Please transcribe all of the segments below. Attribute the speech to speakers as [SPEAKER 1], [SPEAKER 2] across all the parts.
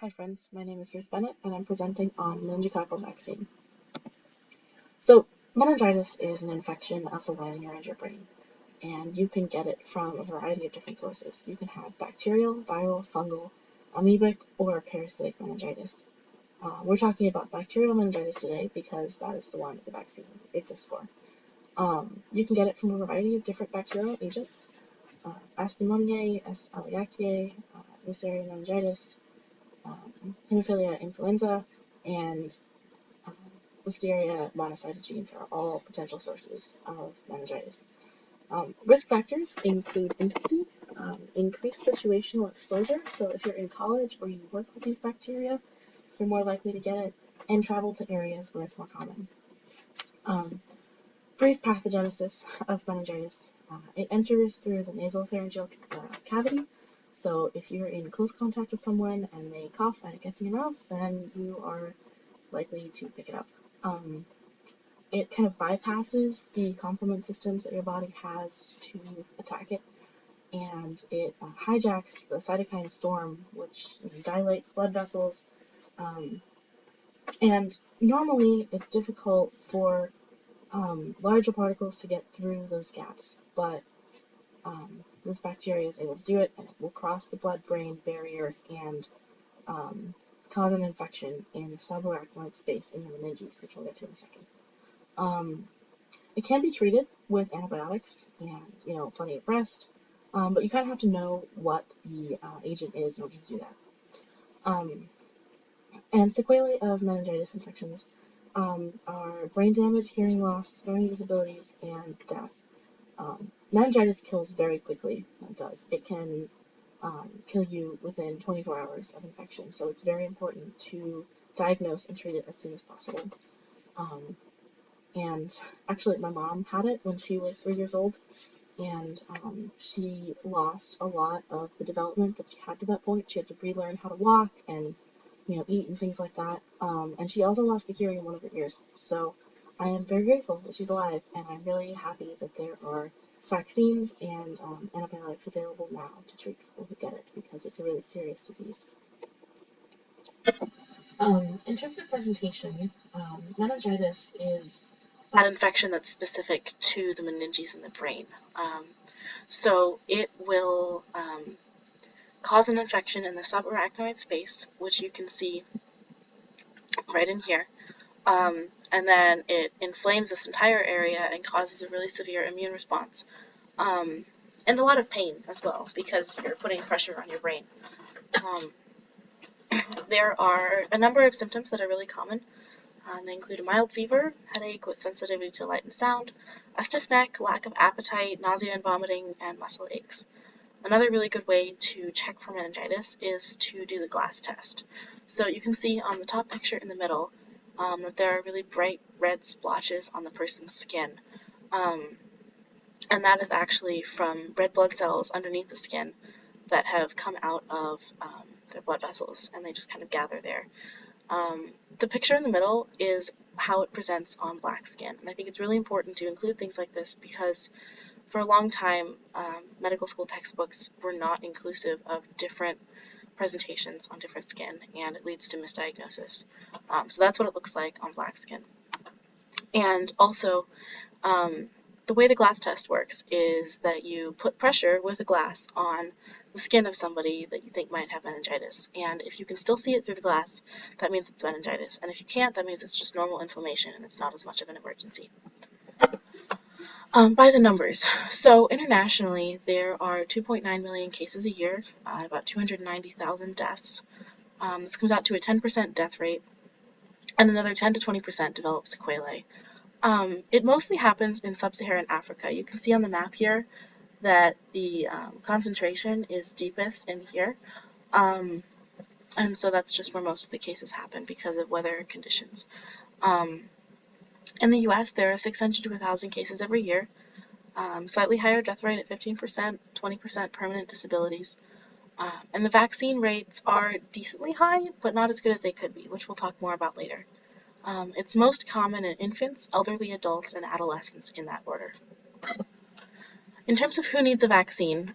[SPEAKER 1] Hi friends, my name is Ruth Bennett and I'm presenting on meningococcal vaccine. So meningitis is an infection of the lining around your brain, and you can get it from a variety of different sources. You can have bacterial, viral, fungal, amoebic, or parasitic meningitis. We're talking about bacterial meningitis today because that is the one that the vaccine exists for. You can get it from a variety of different bacterial agents, S. pneumoniae, S. alliactiae, Neisseria meningitis, hemophilia influenza, and um, Listeria monocytogenes are all potential sources of meningitis. Risk factors include infancy, increased situational exposure, so if you're in college or you work with these bacteria, you're more likely to get it, and travel to areas where it's more common. Brief pathogenesis of meningitis. It enters through the nasopharyngeal cavity. So if you're in close contact with someone and they cough and it gets in your mouth, then you are likely to pick it up. It kind of bypasses the complement systems that your body has to attack it, and it hijacks the cytokine storm, which dilates blood vessels. And normally it's difficult for larger particles to get through those gaps, but this bacteria is able to do it, and it will cross the blood-brain barrier and cause an infection in the subarachnoid space in your meninges, which we'll get to in a second. It can be treated with antibiotics and, plenty of rest, but you kind of have to know what the agent is in order to do that. And sequelae of meningitis infections are brain damage, hearing loss, learning disabilities, and death. Meningitis kills very quickly. It does. It can kill you within 24 hours of infection, so it's very important to diagnose and treat it as soon as possible. And actually, my mom had it when she was 3 years old, and she lost a lot of the development that she had to that point. She had to relearn how to walk and eat and things like that. And she also lost the hearing in one of her ears. So I am very grateful that she's alive, and I'm really happy that there are vaccines and antibiotics available now to treat people who get it, because it's a really serious disease. In terms of presentation, meningitis is that infection that's specific to the meninges in the brain. So it will cause an infection in the subarachnoid space, which you can see right in here. And then it inflames this entire area and causes a really severe immune response. And a lot of pain as well, because you're putting pressure on your brain. There are a number of symptoms that are really common. They include a mild fever, headache with sensitivity to light and sound, a stiff neck, lack of appetite, nausea and vomiting, and muscle aches. Another really good way to check for meningitis is to do the glass test. So you can see on the top picture in the middle that there are really bright red splotches on the person's skin. And that is actually from red blood cells underneath the skin that have come out of their blood vessels, and they just kind of gather there. The picture in the middle is how it presents on black skin, and I think it's really important to include things like this because for a long time, medical school textbooks were not inclusive of different presentations on different skin, and it leads to misdiagnosis. So that's what it looks like on black skin. And also, the way the glass test works is that you put pressure with a glass on the skin of somebody that you think might have meningitis. And if you can still see it through the glass, that means it's meningitis. And if you can't, that means it's just normal inflammation and it's not as much of an emergency. By the numbers. So internationally, there are 2.9 million cases a year, about 290,000 deaths. This comes out to a 10% death rate, and another 10 to 20% develop sequelae. It mostly happens in sub-Saharan Africa. You can see on the map here that the concentration is deepest in here, and so that's just where most of the cases happen because of weather conditions. In the U.S., there are 600 to 1,000 cases every year, slightly higher death rate at 15%, 20% permanent disabilities, and the vaccine rates are decently high, but not as good as they could be, which we'll talk more about later. It's most common in infants, elderly adults, and adolescents in that order. In terms of who needs a vaccine,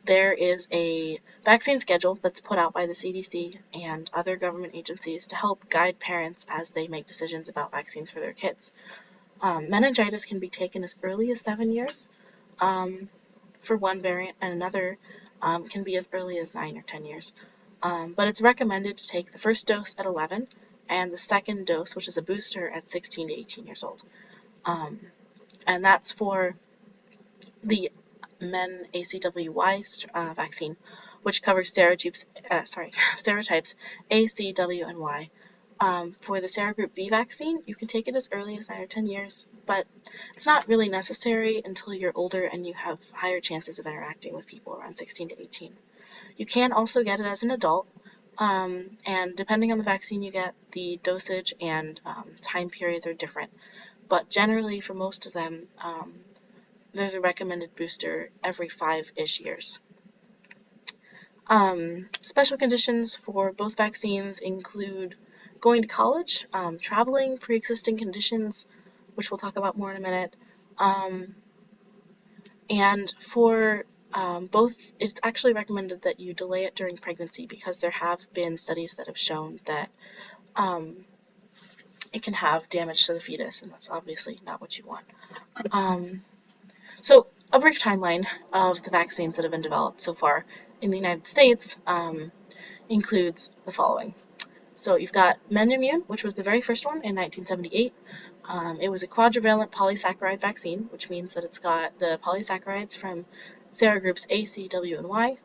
[SPEAKER 1] there is a vaccine schedule that's put out by the CDC and other government agencies to help guide parents as they make decisions about vaccines for their kids. Meningitis can be taken as early as 7 years for one variant, and another can be as early as 9 or 10 years. But it's recommended to take the first dose at 11 and the second dose, which is a booster, at 16 to 18 years old. And that's for the Menacwy vaccine, which covers serotypes A, C, W, and Y. For the serogroup B vaccine, you can take it as early as 9 or 10 years, but it's not really necessary until you're older and you have higher chances of interacting with people around 16 to 18. You can also get it as an adult, and depending on the vaccine you get, the dosage and time periods are different. But generally, for most of them, there's a recommended booster every 5-ish years. Special conditions for both vaccines include going to college, traveling, pre-existing conditions, which we'll talk about more in a minute, and for both, it's actually recommended that you delay it during pregnancy because there have been studies that have shown that it can have damage to the fetus, and that's obviously not what you want. So a brief timeline of the vaccines that have been developed so far in the United States includes the following. So you've got Menimmune, which was the very first one in 1978. It was a quadrivalent polysaccharide vaccine, which means that it's got the polysaccharides from serogroups A, C, W, and Y.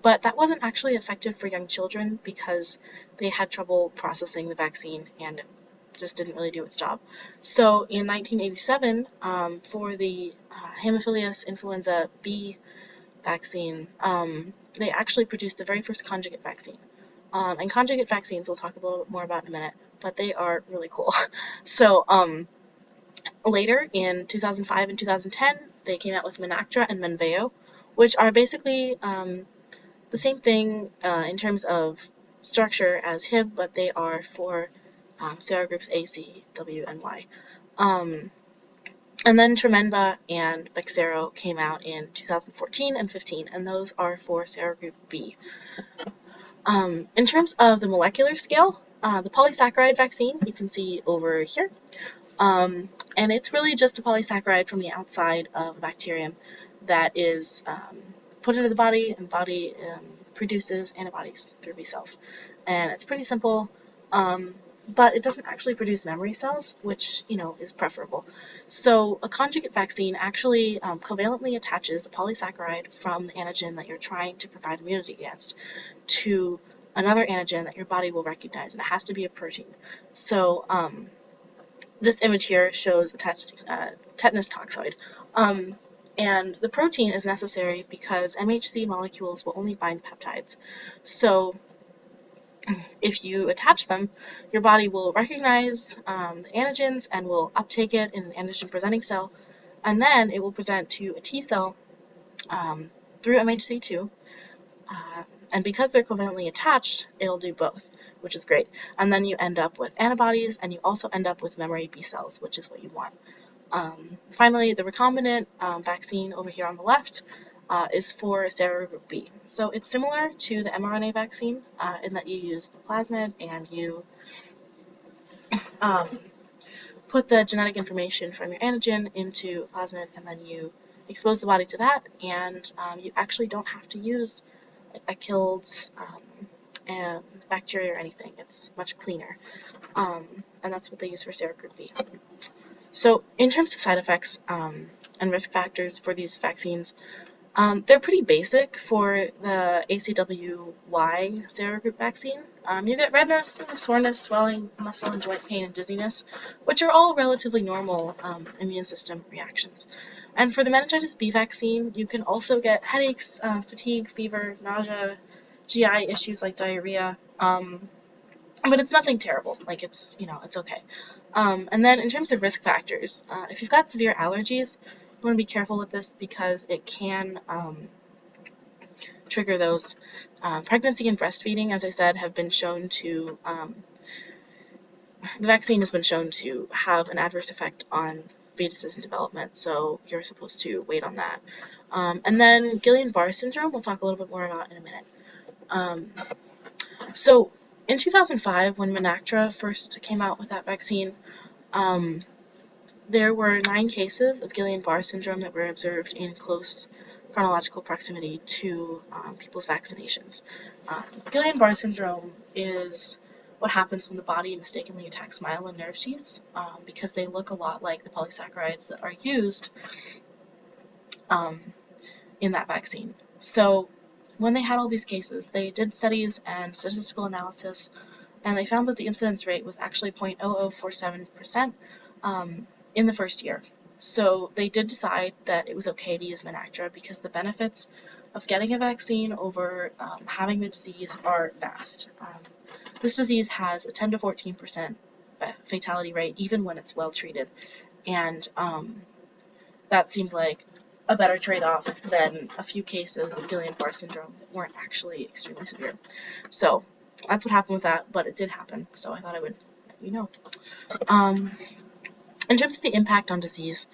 [SPEAKER 1] But that wasn't actually effective for young children because they had trouble processing the vaccine and it just didn't really do its job. So in 1987, for the Haemophilus influenza B vaccine, they actually produced the very first conjugate vaccine. And conjugate vaccines we'll talk a little bit more about in a minute, but they are really cool. So later in 2005 and 2010, they came out with Menactra and Menveo, which are basically the same thing in terms of structure as Hib, but they are for serogroups A, C, W, and Y. And then Tremenba and Bexsero came out in 2014 and 15, and those are for serogroup B. In terms of the molecular scale, the polysaccharide vaccine you can see over here, and it's really just a polysaccharide from the outside of a bacterium that is put into the body, and the body produces antibodies through B cells. And it's pretty simple, but it doesn't actually produce memory cells, which, is preferable. So a conjugate vaccine actually covalently attaches a polysaccharide from the antigen that you're trying to provide immunity against to another antigen that your body will recognize, and it has to be a protein. So this image here shows a tetanus toxoid. And the protein is necessary because MHC molecules will only bind peptides. So if you attach them, your body will recognize the antigens and will uptake it in an antigen-presenting cell, and then it will present to a T cell through MHC2. And because they're covalently attached, it'll do both, which is great. And then you end up with antibodies, and you also end up with memory B cells, which is what you want. Finally, the recombinant vaccine over here on the left is for serogroup B. So it's similar to the mRNA vaccine in that you use a plasmid and you put the genetic information from your antigen into a plasmid, and then you expose the body to that, and you actually don't have to use a killed bacteria or anything. It's much cleaner, and that's what they use for serogroup B. So in terms of side effects and risk factors for these vaccines, they're pretty basic for the ACWY serogroup vaccine. You get redness, soreness, swelling, muscle and joint pain, and dizziness, which are all relatively normal immune system reactions. And for the meningitis B vaccine, you can also get headaches, fatigue, fever, nausea, GI issues like diarrhea, but it's nothing terrible. Like it's okay. And then in terms of risk factors, if you've got severe allergies, you want to be careful with this because it can trigger those. Pregnancy and breastfeeding, as I said, have been shown to, the vaccine has been shown to have an adverse effect on fetuses in development, so you're supposed to wait on that. And then Gillian-Barr syndrome, we'll talk a little bit more about in a minute. So in 2005, when Menactra first came out with that vaccine, there were 9 cases of Guillain-Barré syndrome that were observed in close chronological proximity to people's vaccinations. Guillain-Barré syndrome is what happens when the body mistakenly attacks myelin nerve sheaths because they look a lot like the polysaccharides that are used in that vaccine. So when they had all these cases, they did studies and statistical analysis, and they found that the incidence rate was actually 0.0047% in the first year. So they did decide that it was okay to use Menactra because the benefits of getting a vaccine over having the disease are vast. This disease has a 10 to 14% fatality rate even when it's well treated, and that seemed like a better trade-off than a few cases of Guillain-Barré syndrome that weren't actually extremely severe. So that's what happened with that, but it did happen, so I thought I would let you know. In terms of the impact on disease,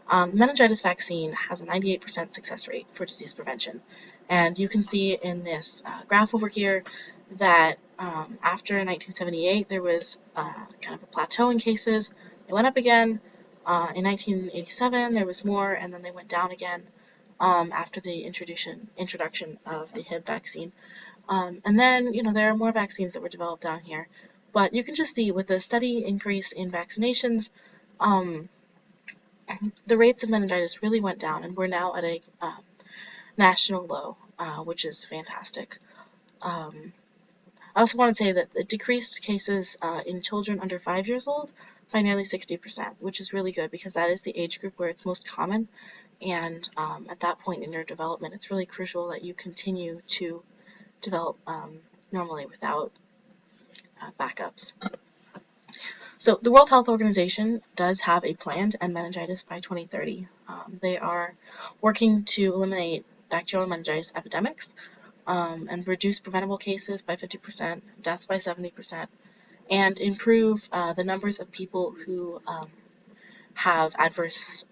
[SPEAKER 1] meningitis vaccine has a 98% success rate for disease prevention. And you can see in this graph over here that after 1978, there was kind of a plateau in cases. It went up again. In 1987, there was more, and then they went down again after the introduction of the Hib vaccine. And then, there are more vaccines that were developed down here. But you can just see with the steady increase in vaccinations, the rates of meningitis really went down, and we're now at a national low, which is fantastic. I also want to say that the decreased cases in children under 5 years old by nearly 60%, which is really good because that is the age group where it's most common, and at that point in your development, it's really crucial that you continue to develop normally without backups. So the World Health Organization does have a plan to end meningitis by 2030. They are working to eliminate bacterial meningitis epidemics and reduce preventable cases by 50%, deaths by 70%, and improve the numbers of people who have adverse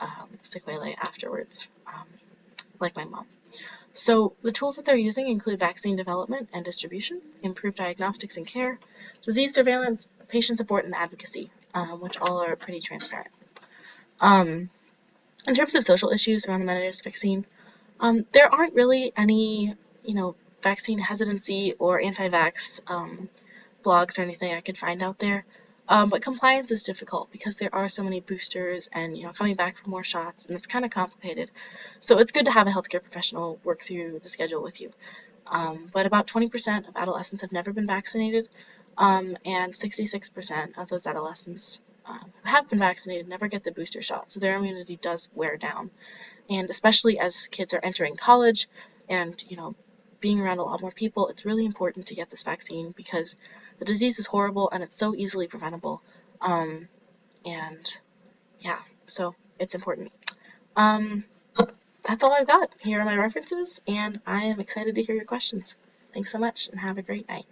[SPEAKER 1] sequelae afterwards, like my mom. So the tools that they're using include vaccine development and distribution, improved diagnostics and care, disease surveillance, patient support, and advocacy, which all are pretty transparent. In terms of social issues around the meningitis vaccine, there aren't really any, vaccine hesitancy or anti-vax blogs or anything I could find out there. But compliance is difficult because there are so many boosters and, coming back for more shots, and it's kind of complicated. So it's good to have a healthcare professional work through the schedule with you. But about 20% of adolescents have never been vaccinated, and 66% of those adolescents who have been vaccinated never get the booster shot, so their immunity does wear down. And especially as kids are entering college and, being around a lot more people, it's really important to get this vaccine because the disease is horrible and it's so easily preventable. And yeah, so it's important. That's all I've got. Here are my references, and I am excited to hear your questions. Thanks so much, and have a great night.